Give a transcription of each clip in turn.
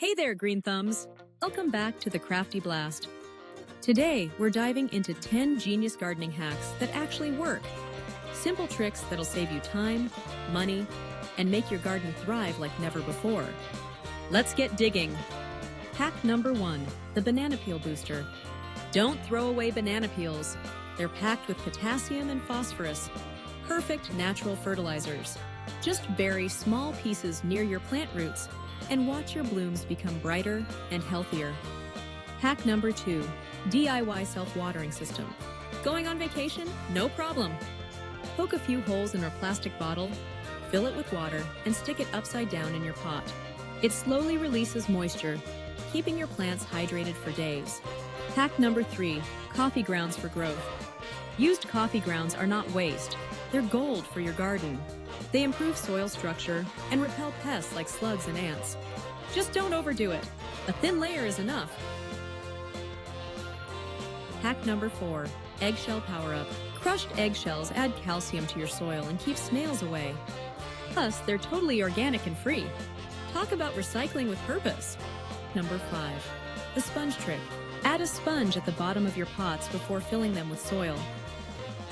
Hey there, Green Thumbs! Welcome back to the Crafty Blast. Today, we're diving into 10 genius gardening hacks that actually work. Simple tricks that'll save you time, money, and make your garden thrive like never before. Let's get digging. Hack number 1, the banana peel booster. Don't throw away banana peels. They're packed with potassium and phosphorus, perfect natural fertilizers. Just bury small pieces near your plant roots and watch your blooms become brighter and healthier. Hack number 2, DIY self-watering system. Going on vacation? No problem. Poke a few holes in a plastic bottle, fill it with water, and stick it upside down in your pot. It slowly releases moisture, keeping your plants hydrated for days. Hack number 3, coffee grounds for growth. Used coffee grounds are not waste. They're gold for your garden. They improve soil structure and repel pests like slugs and ants. Just don't overdo it. A thin layer is enough. Hack number 4, eggshell power-up. Crushed eggshells add calcium to your soil and keep snails away. Plus, they're totally organic and free. Talk about recycling with purpose. Number 5, the sponge trick. Add a sponge at the bottom of your pots before filling them with soil.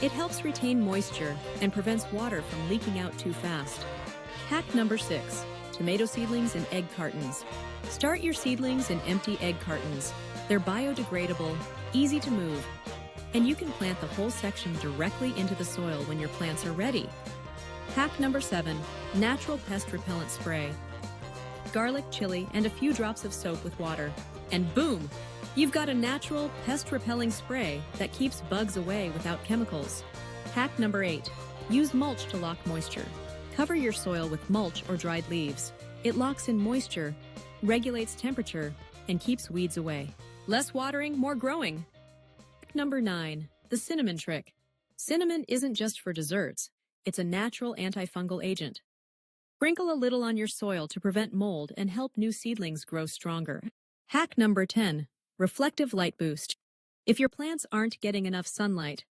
It helps retain moisture and prevents water from leaking out too fast. Hack number 6, tomato seedlings in egg cartons. Start your seedlings in empty egg cartons. They're biodegradable, easy to move, and you can plant the whole section directly into the soil when your plants are ready. Hack number 7, natural pest repellent spray. Garlic, chili, and a few drops of soap with water, and boom! You've got a natural pest-repelling spray that keeps bugs away without chemicals. Hack number 8, use mulch to lock moisture. Cover your soil with mulch or dried leaves. It locks in moisture, regulates temperature, and keeps weeds away. Less watering, more growing. Hack number 9, the cinnamon trick. Cinnamon isn't just for desserts. It's a natural antifungal agent. Sprinkle a little on your soil to prevent mold and help new seedlings grow stronger. Hack number 10, reflective light boost. If your plants aren't getting enough sunlight,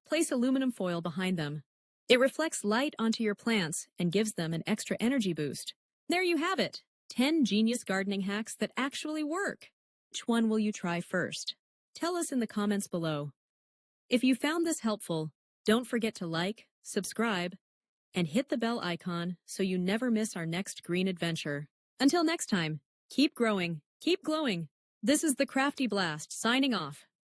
place aluminum foil behind them. It reflects light onto your plants and gives them an extra energy boost. There you have it, 10 genius gardening hacks that actually work. Which one will you try first? Tell us in the comments below. If you found this helpful, don't forget to like, subscribe, and hit the bell icon so you never miss our next green adventure. Until next time, keep growing, keep glowing. This is the Crafty Blast signing off.